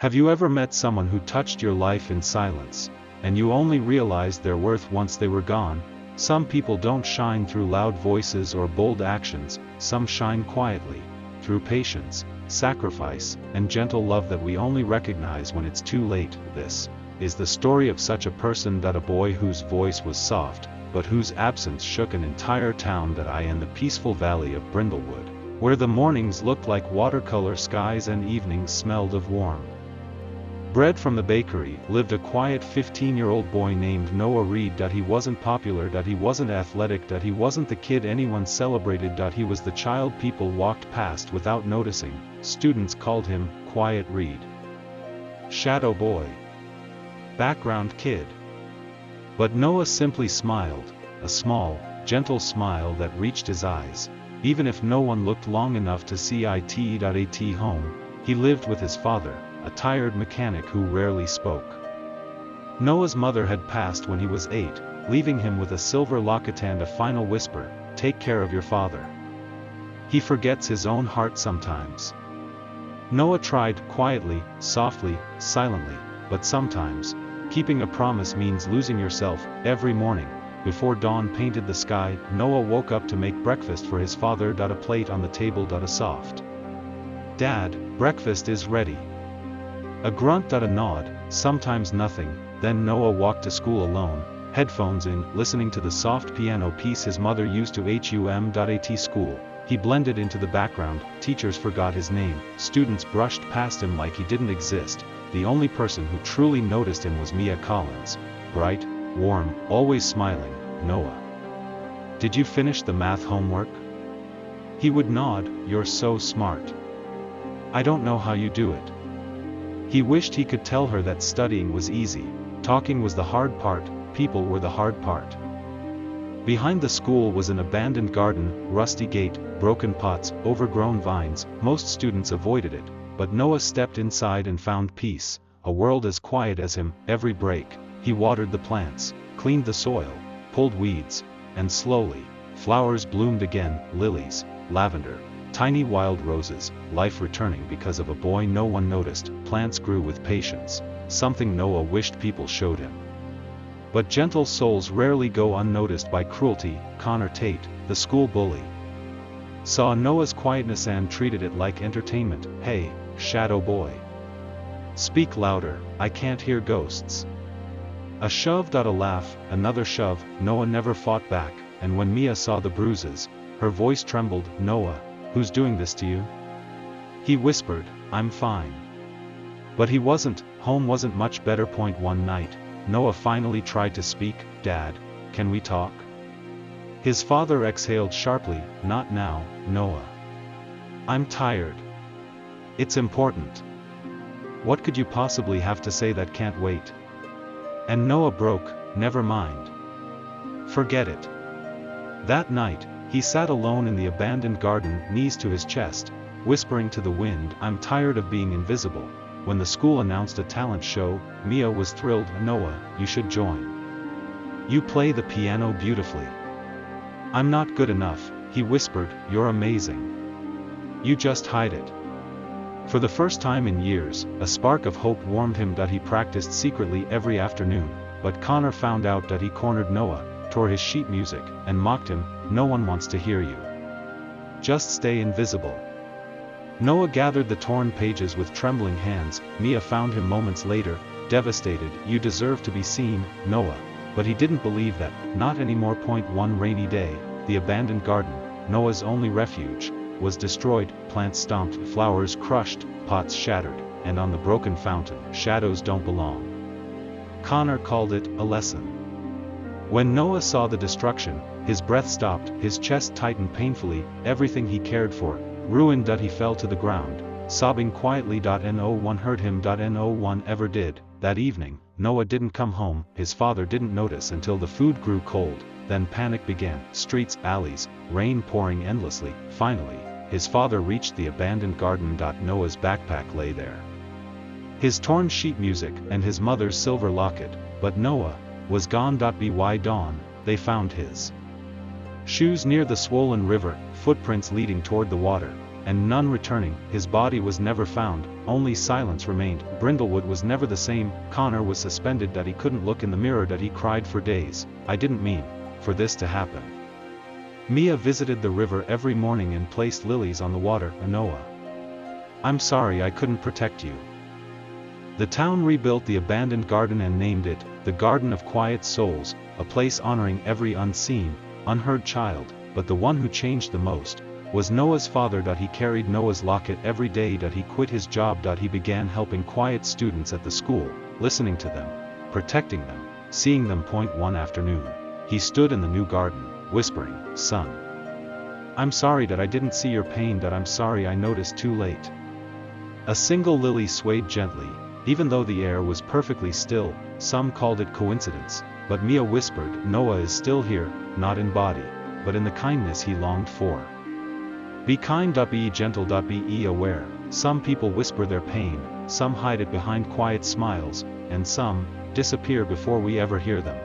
Have you ever met someone who touched your life in silence, and you only realized their worth once they were gone? Some people don't shine through loud voices or bold actions, some shine quietly, through patience, sacrifice, and gentle love that we only recognize when it's too late. This is the story of such a person, that a boy whose voice was soft, but whose absence shook an entire town, that I in the peaceful valley of Brindlewood, where the mornings looked like watercolor skies and evenings smelled of warm bread from the bakery, lived a quiet 15-year-old boy named Noah Reed. He wasn't popular, he wasn't athletic, he wasn't the kid anyone celebrated, he was the child people walked past without noticing. Students called him Quiet Reed, Shadow Boy, Background Kid. But Noah simply smiled, a small, gentle smile that reached his eyes. Even if no one looked long enough to see it. At home, he lived with his father, a tired mechanic who rarely spoke. Noah's mother had passed when he was 8, leaving him with a silver locket and a final whisper, "Take care of your father. He forgets his own heart sometimes." Noah tried, quietly, softly, silently, but sometimes, keeping a promise means losing yourself. Every morning, before dawn painted the sky, Noah woke up to make breakfast for his father. A plate on the table. A soft, "Dad, breakfast is ready." A grunt. A nod, sometimes nothing. Then Noah walked to school alone, headphones in, listening to the soft piano piece his mother used to hum. At school, he blended into the background. Teachers forgot his name, students brushed past him like he didn't exist. The only person who truly noticed him was Mia Collins, bright, warm, always smiling. "Noah, did you finish the math homework?" He would nod. "You're so smart. I don't know how you do it." He wished he could tell her that studying was easy, talking was the hard part, people were the hard part. Behind the school was an abandoned garden, rusty gate, broken pots, overgrown vines. Most students avoided it, but Noah stepped inside and found peace, a world as quiet as him. Every break, he watered the plants, cleaned the soil, pulled weeds, and slowly, flowers bloomed again, lilies, lavender, tiny wild roses, life returning because of a boy no one noticed. Plants grew with patience, something Noah wished people showed him. But gentle souls rarely go unnoticed by cruelty. Connor Tate, the school bully, saw Noah's quietness and treated it like entertainment. "Hey, Shadow Boy. Speak louder, I can't hear ghosts." A shove. A laugh, another shove. Noah never fought back, and when Mia saw the bruises, her voice trembled. "Noah, who's doing this to you?" He whispered, "I'm fine." But he wasn't. Home wasn't much better. One night, Noah finally tried to speak. "Dad, can we talk?" His father exhaled sharply. "Not now, Noah. I'm tired. It's important." What could you possibly have to say that can't wait? And Noah broke. "Never mind. Forget it." That night, he sat alone in the abandoned garden, knees to his chest, whispering to the wind, "I'm tired of being invisible." When the school announced a talent show, Mia was thrilled. "Noah, you should join. You play the piano beautifully." "I'm not good enough," he whispered. "You're amazing. You just hide it." For the first time in years, a spark of hope warmed him. He practiced secretly every afternoon, but Connor found out. He cornered Noah, tore his sheet music, and mocked him. "No one wants to hear you. Just stay invisible." Noah gathered the torn pages with trembling hands. Mia found him moments later, devastated. "You deserve to be seen, Noah." But he didn't believe that. Not anymore. One rainy day, the abandoned garden, Noah's only refuge, was destroyed. Plants stomped, flowers crushed, pots shattered, and on the broken fountain, shadows don't belong. Connor called it a lesson. When Noah saw the destruction, his breath stopped, his chest tightened painfully. Everything he cared for, ruined. He fell to the ground, sobbing quietly. No one heard him. No one ever did. That evening, Noah didn't come home. His father didn't notice until the food grew cold. Then panic began. Streets, alleys, rain pouring endlessly. Finally, his father reached the abandoned garden. Noah's backpack lay there, his torn sheet music, and his mother's silver locket. But Noah was gone. By dawn, they found his shoes near the swollen river, footprints leading toward the water. and none returning. His body was never found, only silence remained. Brindlewood was never the same. Connor was suspended that he couldn't look in the mirror, that he cried for days. I didn't mean for this to happen. Mia visited the river every morning and placed lilies on the water. Noah, I'm sorry I couldn't protect you. The town rebuilt the abandoned garden and named it the Garden of Quiet Souls, a place honoring every unseen, unheard child. But the one who changed the most was Noah's father. He carried Noah's locket every day. He quit his job. He began helping quiet students at the school, listening to them, protecting them, seeing them point. One afternoon, he stood in the new garden, whispering, "Son, I'm sorry that I didn't see your pain. I'm sorry I noticed too late." A single lily swayed gently, even though the air was perfectly still. Some called it coincidence, but Mia whispered, "Noah is still here, not in body, but in the kindness he longed for." Be kind. Be gentle. Be aware. Some people whisper their pain, some hide it behind quiet smiles, and some disappear before we ever hear them.